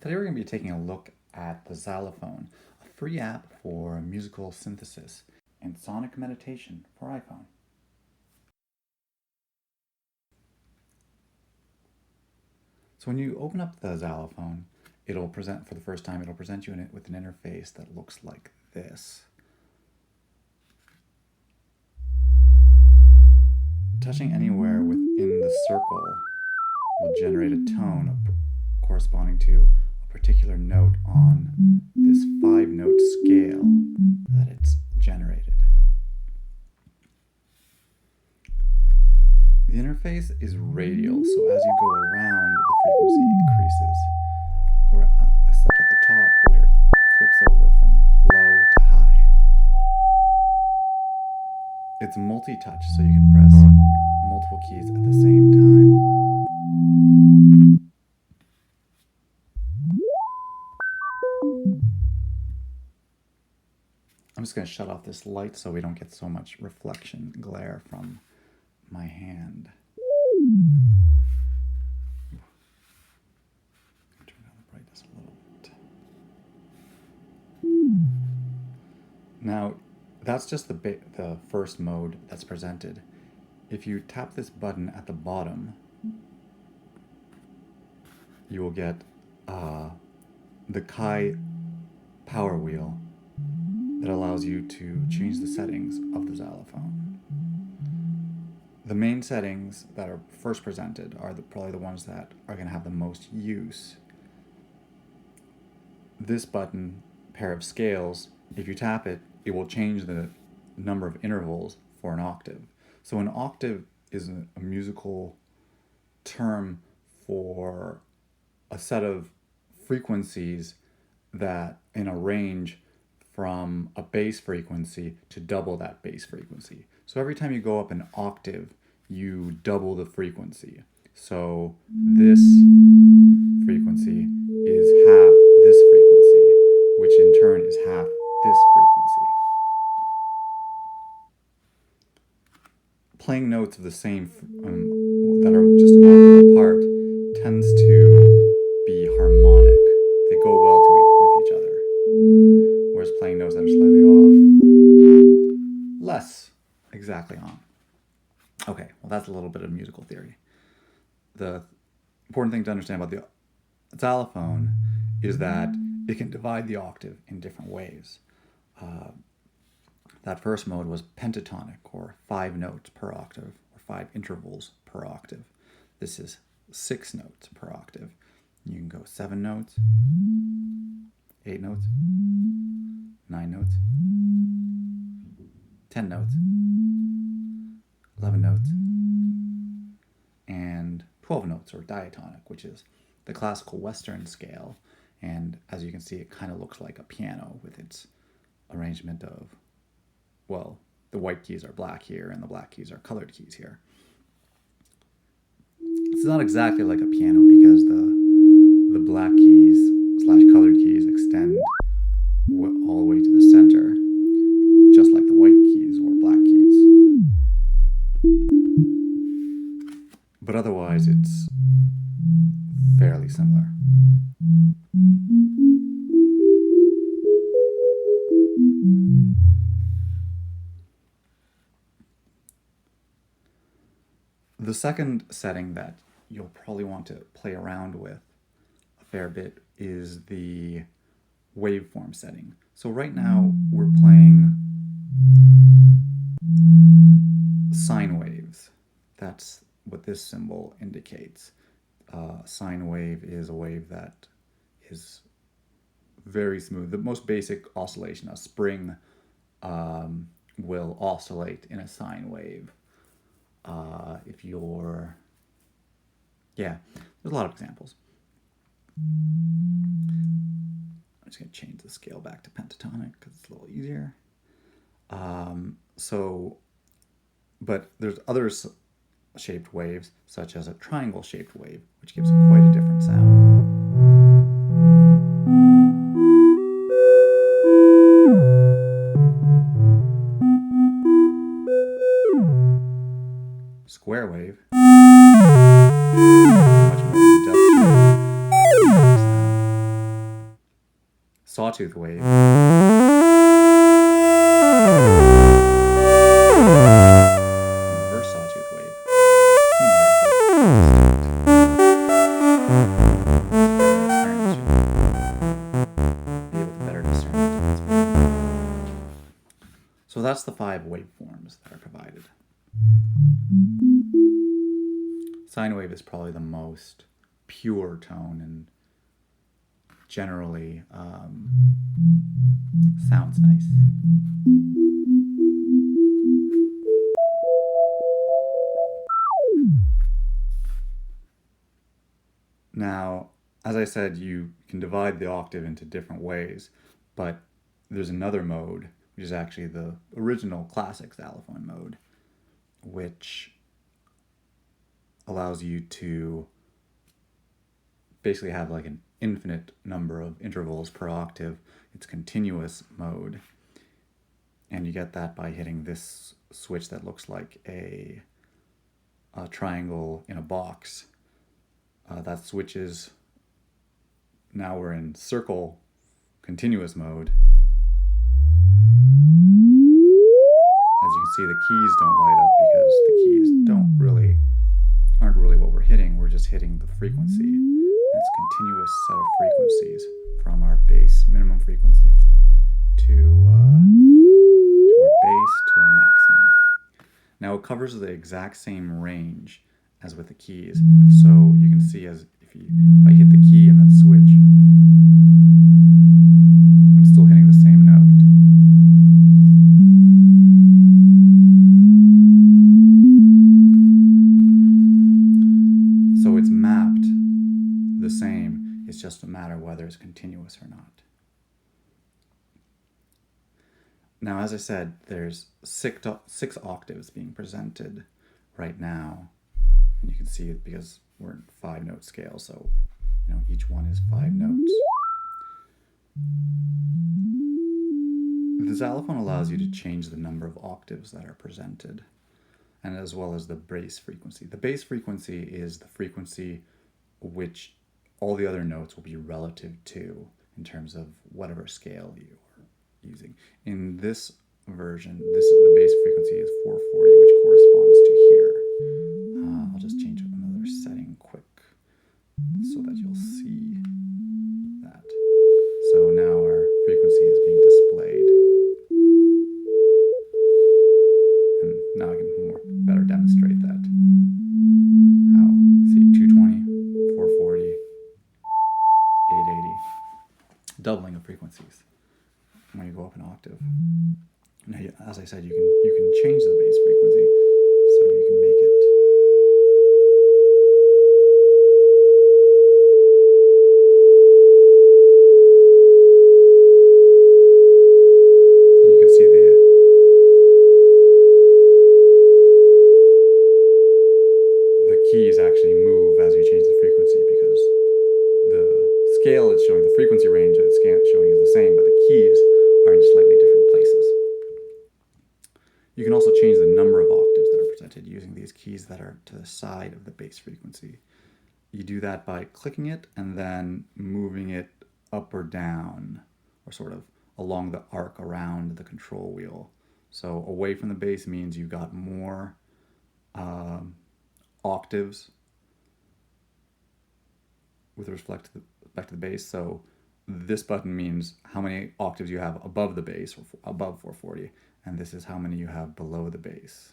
Today we're going to be taking a look at the Xalophone, a free app for musical synthesis and sonic meditation for iPhone. So when you open up the Xalophone, it'll present you with an interface that looks like this. Touching anywhere within the circle will generate a tone corresponding to a particular note on this 5-note scale that it's generated. The interface is radial, so as you go around, the frequency increases, except at the top where it flips over from low to high. It's multi-touch, so you can press multiple keys at the same time. I'm just going to shut off this light so we don't get so much reflection glare from my hand. Turn down the brightness a little bit. Now, that's just the first mode that's presented. If you tap this button at the bottom, you will get the Kai power wheel that allows you to change the settings of the Xalophone. The main settings that are first presented are probably the ones that are going to have the most use. This button, pair of scales, if you tap it, it will change the number of intervals for an octave. So an octave is a musical term for a set of frequencies that in a range from a bass frequency to double that bass frequency. So every time you go up an octave, you double the frequency. So this frequency is half this frequency, which in turn is half this frequency. Playing notes of the same that are just an octave apart tends to be harmonic. They go well with each other. Whereas playing notes that are slightly off, less exactly on. Okay, well that's a little bit of musical theory. The important thing to understand about the Xalophone is that it can divide the octave in different ways. That first mode was pentatonic, or 5 notes per octave, or 5 intervals per octave. This is 6 notes per octave. You can go 7 notes, 8 notes, 9 notes, 10 notes, 11 notes, and 12 notes, or diatonic, which is the classical Western scale. And as you can see, it kind of looks like a piano with its arrangement of, well, the white keys are black here and the black keys are colored keys here. It's not exactly like a piano because the black keys / colored keys extend all the way to the center, just like the white keys or black keys. But otherwise, it's fairly similar. The second setting that you'll probably want to play around with a fair bit is the waveform setting. So right now we're playing sine waves. That's what this symbol indicates. Sine wave is a wave that is very smooth. The most basic oscillation, a spring will oscillate in a sine wave. There's a lot of examples. I'm just going to change the scale back to pentatonic because it's a little easier. But there's other shaped waves, such as a triangle shaped wave, which gives quite a different sound. Square wave, much more industrial sound. sawtooth wave. Reverse sawtooth wave. Be able to better discern the difference. So that's the 5 waveforms that are provided. Sine wave is probably the most pure tone and generally sounds nice. Now, as I said, you can divide the octave into different ways, but there's another mode, which is actually the original classic xylophone mode, which allows you to basically have like an infinite number of intervals per octave. It's continuous mode, and you get that by hitting this switch that looks like a triangle in a box. That switches. Now we're in circle continuous mode. As you can see, the keys don't light up because the keys aren't really what we're hitting. We're just hitting the frequency. It's a continuous set of frequencies from our base minimum frequency to our base to our maximum. Now it covers the exact same range as with the keys. So you can see if I hit the key and then switch, I'm still hitting the same note. So it's mapped the same. It's just a matter whether it's continuous or not. Now, as I said, there's six octaves being presented right now. And you can see it because we're in 5-note scale, so each one is 5 notes. The xylophone allows you to change the number of octaves that are presented, and as well as the bass frequency. The bass frequency is the frequency which all the other notes will be relative to in terms of whatever scale you are using. In this version, the bass frequency is 440, which corresponds to here. I'll just change another setting quick so that you'll see that. So now our frequency is being displayed. And now I can better demonstrate that. See, 220, 440, 880. Doubling of frequencies when you go up an octave. Now, as I said, you can change the bass frequency, so you can make it. And you can see the keys actually move as you change the frequency, because the scale it's showing, the frequency range it's showing is the same, but the keys are in slightly different places. You can also change the number of octaves that are presented using these keys that are to the side of the bass frequency. You do that by clicking it and then moving it up or down, or sort of along the arc around the control wheel. So away from the bass means you've got more octaves with respect to the bass. So this button means how many octaves you have above the bass, or above 440, and this is how many you have below the bass.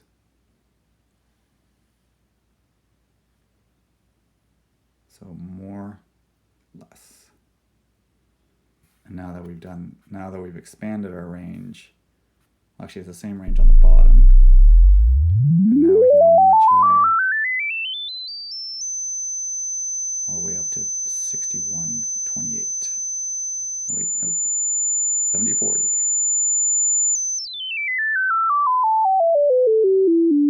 So more, less. And now that we've expanded our range, actually it's the same range on the bottom, but now we can go much higher, all the way up to 6128. Oh wait, nope, 7040.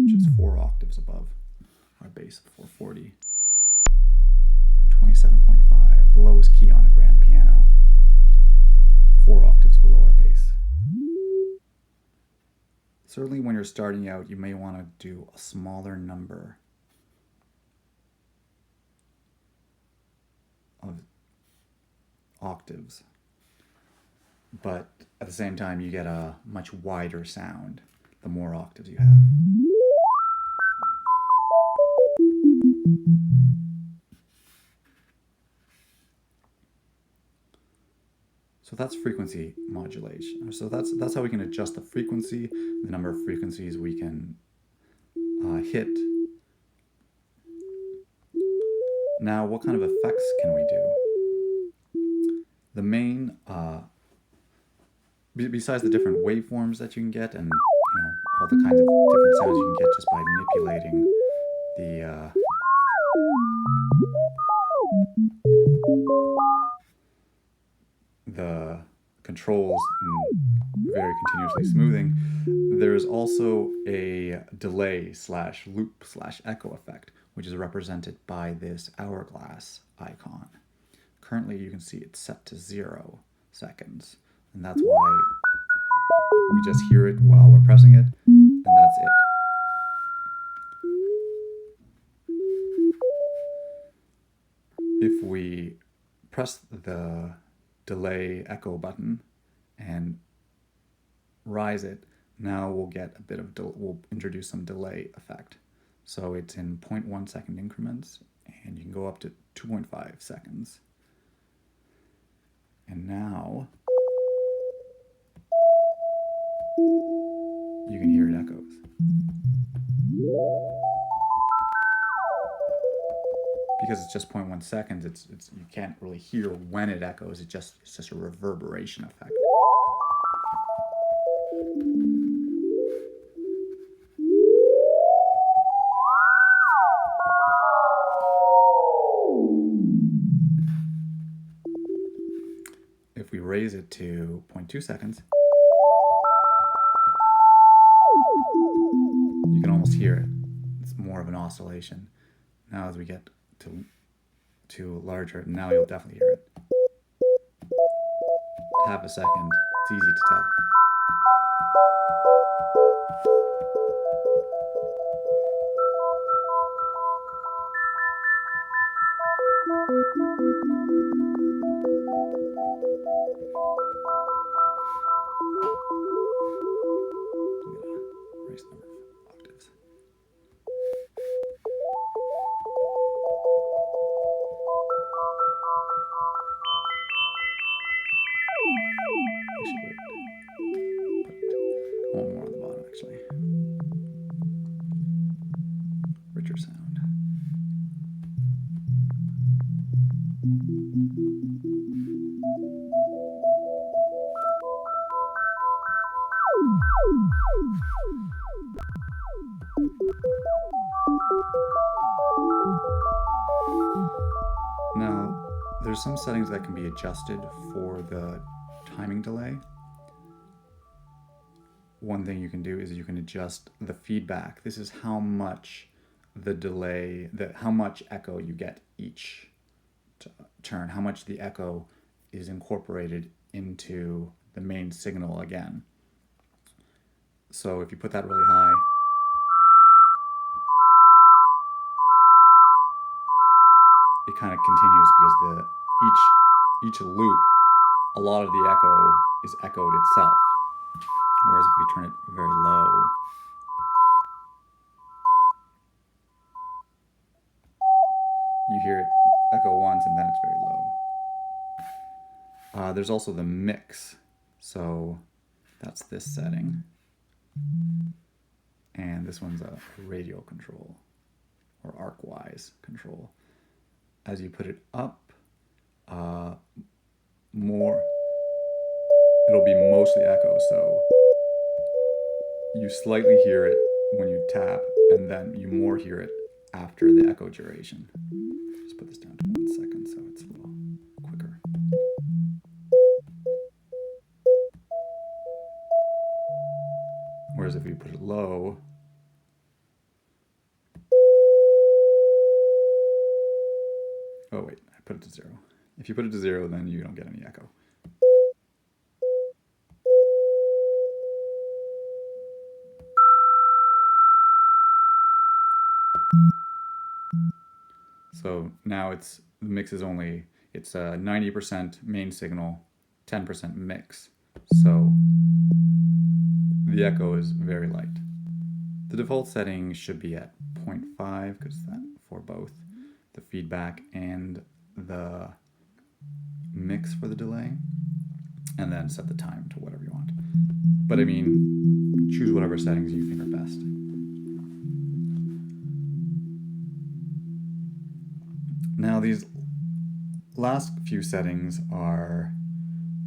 Which is 4 octaves above our bass of 440. And 27.5, the lowest key on a grand piano. 4 octaves below our bass. Certainly when you're starting out, you may want to do a smaller number of octaves. but at the same time, you get a much wider sound the more octaves you have. So that's frequency modulation. So that's how we can adjust the frequency, the number of frequencies we can hit. Now, what kind of effects can we do? The main, besides the different waveforms that you can get, and all the kinds of different sounds you can get just by manipulating the controls and very continuously smoothing, there's also a delay slash loop slash echo effect, which is represented by this hourglass icon. Currently, you can see it's set to 0 seconds, and that's why we just hear it while we're pressing it, and that's it. If we press the delay echo button and rise it, now we'll get a bit of, we'll introduce some delay effect. So it's in 0.1 second increments, and you can go up to 2.5 seconds. And now you can hear it echoes. Because it's just 0.1 seconds, it's you can't really hear when it echoes. It's just a reverberation effect. If we raise it to 0.2 seconds, you can almost hear it. It's more of an oscillation. Now as we get to larger, now you'll definitely hear it. Half a second, it's easy to tell. Raise the number of octaves. Actually, wait. Put one more on the bottom, actually. Richer sound. Now, there's some settings that can be adjusted for the timing delay. One thing you can do is you can adjust the feedback. This is how much the delay, how much echo you get each turn, how much the echo is incorporated into the main signal again. So if you put that really high, it kind of continues because each loop, a lot of the echo is echoed itself. Whereas if we turn it very low, you hear it echo once and then it's very low. There's also the mix. So that's this setting. And this one's a radial control or arc-wise control. As you put it up, more, it'll be mostly echo. So you slightly hear it when you tap, and then you more hear it after the echo duration. Just put this down to 1 second so it's a little quicker. Whereas if you put it low, oh wait, I put it to 0. If you put it to 0, then you don't get any echo. So now the mix is only, it's 90% main signal, 10% mix. So the echo is very light. The default setting should be at 0.5 because that for both the feedback and the mix for the delay, and then set the time to whatever you want. But I mean, choose whatever settings you think are best. Now these last few settings are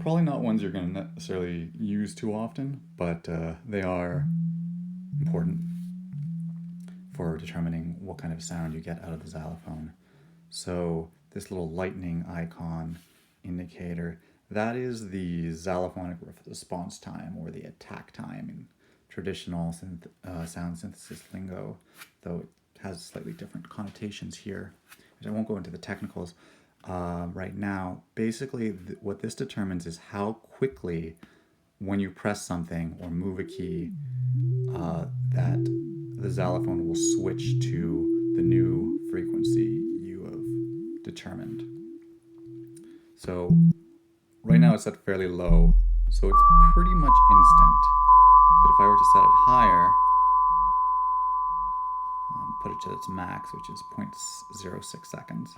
probably not ones you're going to necessarily use too often, but they are important for determining what kind of sound you get out of the xylophone. So this little lightning icon indicator, that is the xylophonic response time, or the attack time in traditional sound synthesis lingo, though it has slightly different connotations here. I won't go into the technicals right now. Basically, what this determines is how quickly, when you press something or move a key, that the xylophone will switch to the new frequency you have determined. So right now it's set fairly low, so it's pretty much instant. But if I were to set it higher, put it to its max, which is 0.06 seconds.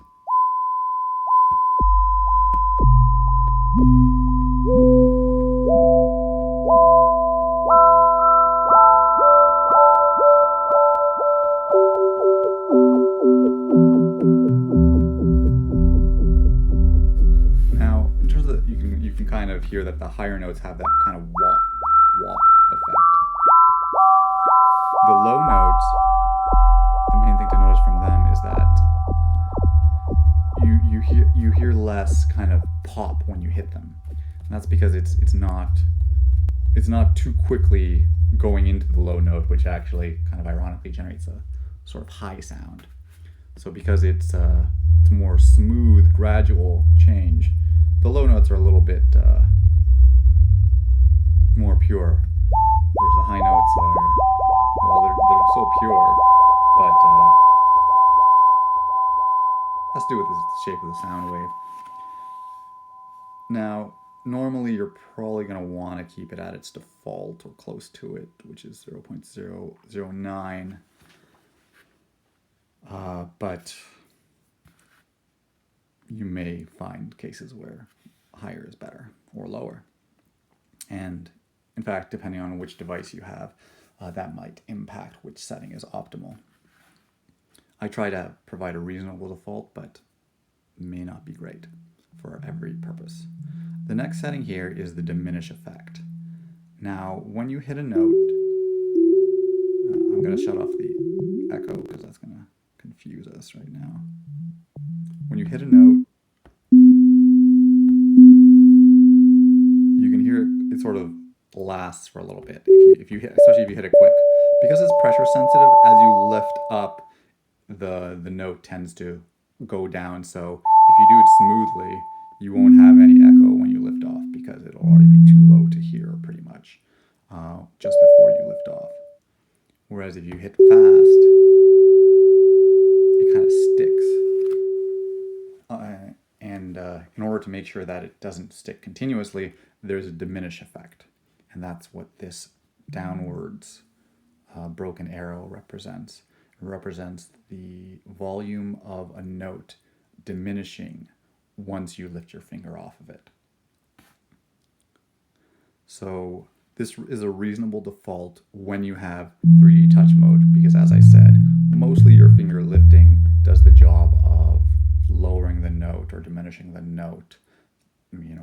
Now, in terms of you can kind of hear that the higher notes have that kind of wop effect. The low notes, the main thing to notice from them is that you hear less kind of pop when you hit them. And that's because it's not too quickly going into the low note, which actually kind of ironically generates a sort of high sound. So because it's more smooth, gradual change, the low notes are a little bit more pure, whereas the high notes are, well, they're still pure, but has to do with the shape of the sound wave. Now, normally you're probably going to want to keep it at its default or close to it, which is 0.009. But you may find cases where higher is better or lower. And in fact, depending on which device you have, that might impact which setting is optimal. I try to provide a reasonable default, but may not be great for every purpose. The next setting here is the diminish effect. Now, when you hit a note, I'm going to shut off the echo because that's going to confuse us right now. When you hit a note, you can hear it sort of lasts for a little bit. If you hit, especially if you hit it quick, because it's pressure sensitive, as you lift up, the note tends to go down. So if you do it smoothly, you won't have any echo when you lift off because it'll already be too low to hear pretty much just before you lift off. Whereas if you hit fast, it kind of sticks. And in order to make sure that it doesn't stick continuously, there's a diminish effect. And that's what this downwards broken arrow represents. It represents the volume of a note diminishing once you lift your finger off of it. So this is a reasonable default when you have 3D touch mode, because as I said, mostly your finger lifting does the job of lowering the note or diminishing the note,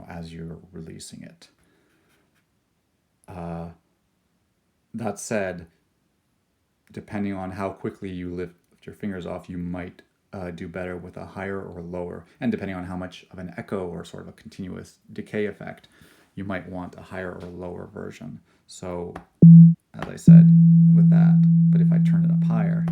as you're releasing it. That said, depending on how quickly you lift your fingers off, you might do better with a higher or lower, and depending on how much of an echo or sort of a continuous decay effect, you might want a higher or lower version. So, as I said, with that, but if I turn it up higher,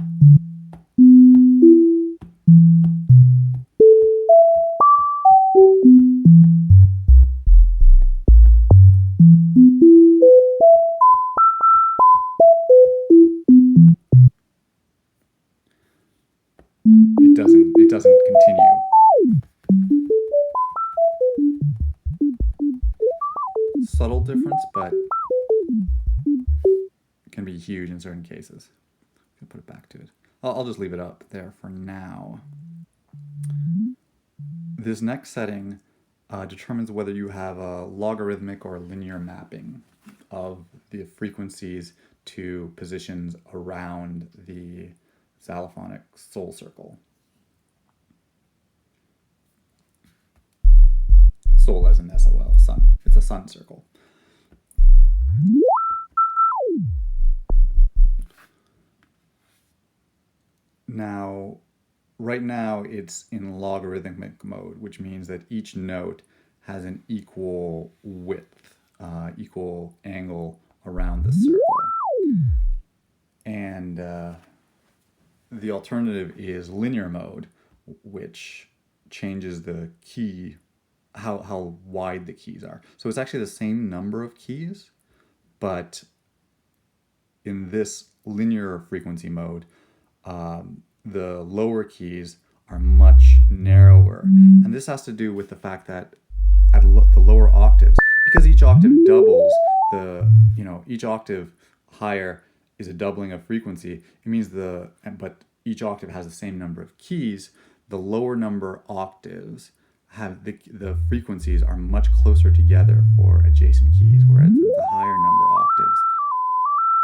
it doesn't continue. subtle difference, but can be huge in certain cases. I'll put it back to it. I'll just leave it up there for now. This next setting determines whether you have a logarithmic or linear mapping of the frequencies to positions around the xalophonic soul circle. Soul as in SOL, sun. It's a sun circle. Now, right now it's in logarithmic mode, which means that each note has an equal width, equal angle around the circle. And the alternative is linear mode, which changes the key, how wide the keys are. So it's actually the same number of keys, but in this linear frequency mode, the lower keys are much narrower. And this has to do with the fact that at the lower octaves, because each octave doubles, each octave higher is a doubling of frequency. It means but each octave has the same number of keys. The lower number octaves have the frequencies are much closer together for adjacent keys, whereas the higher number octaves,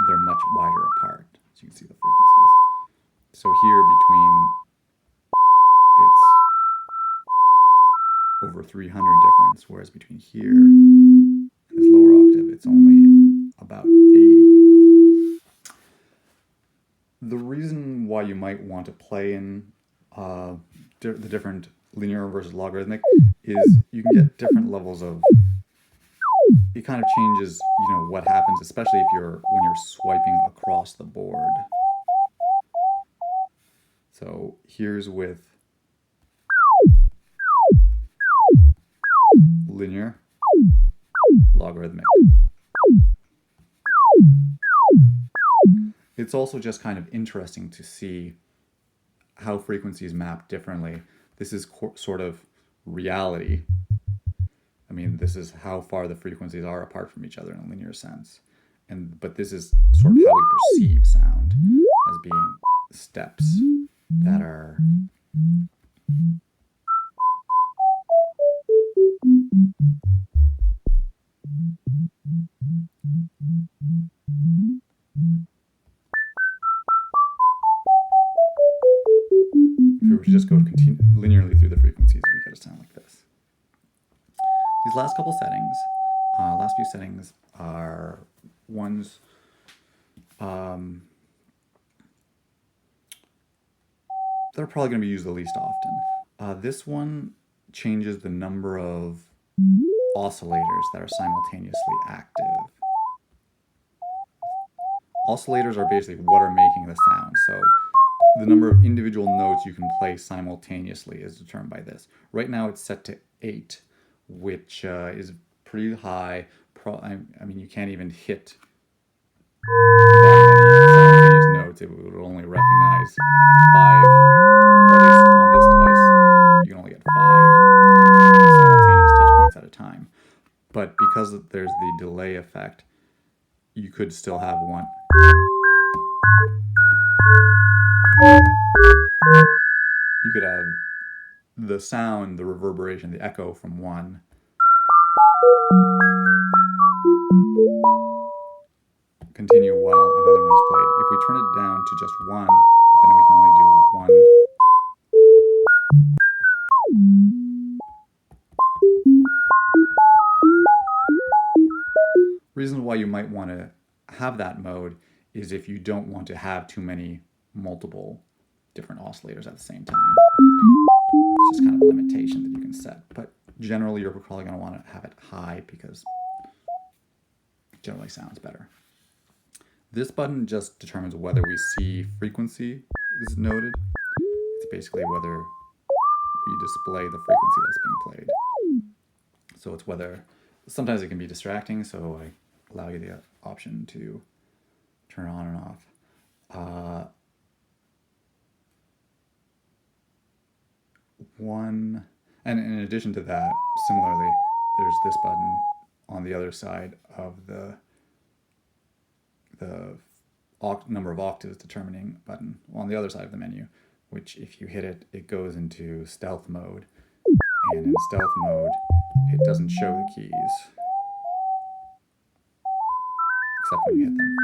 they're much wider apart. So you can see the frequencies. So here between, it's over 300 difference, whereas between here and this lower octave, it's only about 80. The reason why you might want to play in the different linear versus logarithmic is you can get different levels of, it kind of changes, what happens, especially when you're swiping across the board. So here's with linear, logarithmic. It's also just kind of interesting to see how frequencies map differently. This is sort of reality. I mean, this is how far the frequencies are apart from each other in a linear sense. But this is sort of how we perceive sound as being steps that are if we were to just go linearly through the frequencies, we get a sound like this. These last couple settings, last few settings are ones that are probably going to be used the least often. This one changes the number of oscillators that are simultaneously active. Oscillators are basically what are making the sound. So the number of individual notes you can play simultaneously is determined by this. Right now it's set to 8, which is pretty high. I mean, you can't even hit that many simultaneous notes. It would only recognize 5, or at least on this device, you can only get 5 simultaneous touch points at a time. But because there's the delay effect, you could still have one. You could have the sound, the reverberation, the echo from one continue while another one is played. If we turn it down to just one, then we can only do one. Reasons why you might want to have that mode is if you don't want to have too many multiple different oscillators at the same time. It's just kind of a limitation that you can set. But generally, you're probably going to want to have it high because it generally sounds better. This button just determines whether we see frequency is noted. It's basically whether we display the frequency that's being played. So it's whether, sometimes it can be distracting, so I allow you the option to turn it on and off. And in addition to that, similarly, there's this button on the other side of the number of octaves determining button on the other side of the menu, which if you hit it, it goes into stealth mode. And in stealth mode, it doesn't show the keys, except when you hit them.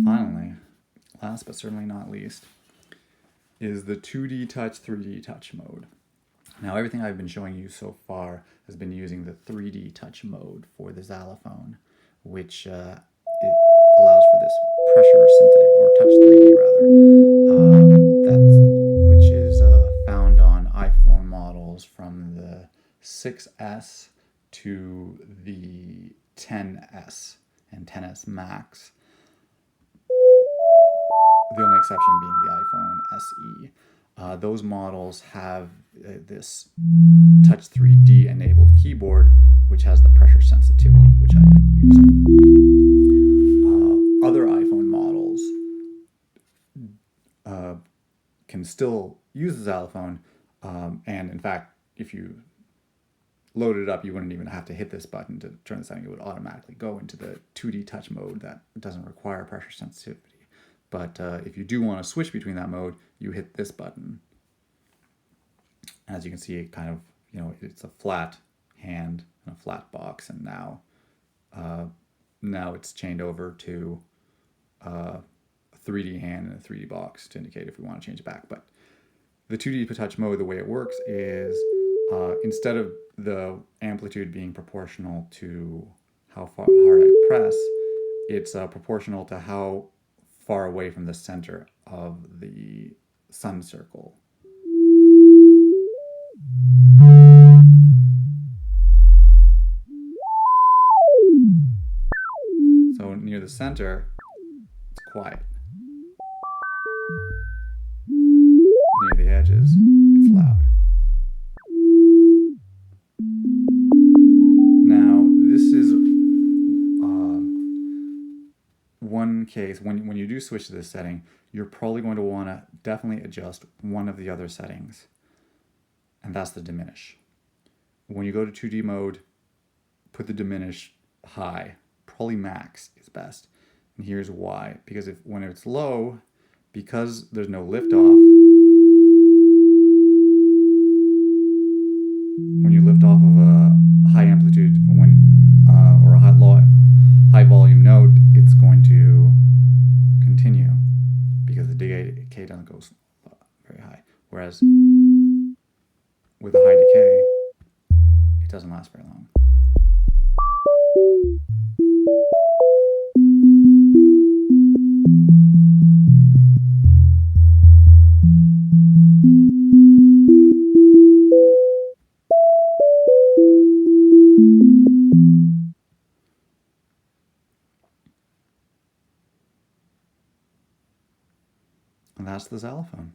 Finally, last but certainly not least, is the 2D touch, 3D touch mode. Now, everything I've been showing you so far has been using the 3D touch mode for the Xalophone, which it allows for this pressure sensitive, or touch 3D rather, which is found on iPhone models from the 6S to the 10S and 10S Max. The only exception being the iPhone SE. Those models have this Touch 3D enabled keyboard, which has the pressure sensitivity, which I've been using. Other iPhone models can still use the Xalophone, and in fact, if you loaded it up, you wouldn't even have to hit this button to turn the setting. It would automatically go into the 2D touch mode that doesn't require pressure sensitivity. But if you do want to switch between that mode, you hit this button. As you can see, it kind of, it's a flat hand and a flat box, and now it's chained over to a 3D hand and a 3D box to indicate if we want to change it back. But the 2D touch mode, the way it works is instead of the amplitude being proportional to how hard I press, it's proportional to how far away from the center of the sun circle. So near the center, it's quiet. Near the edges, it's loud. Now, this is one case, when you do switch to this setting, you're probably going to want to definitely adjust one of the other settings, and that's the diminish. When you go to 2D mode, put the diminish high, probably max is best. And here's why. Because when it's low, because there's no liftoff, when you lift off of a high amplitude or a high volume note, it's going to continue because the decay doesn't go very high. Whereas with a high decay, it doesn't last very long. And that's the Xalophone.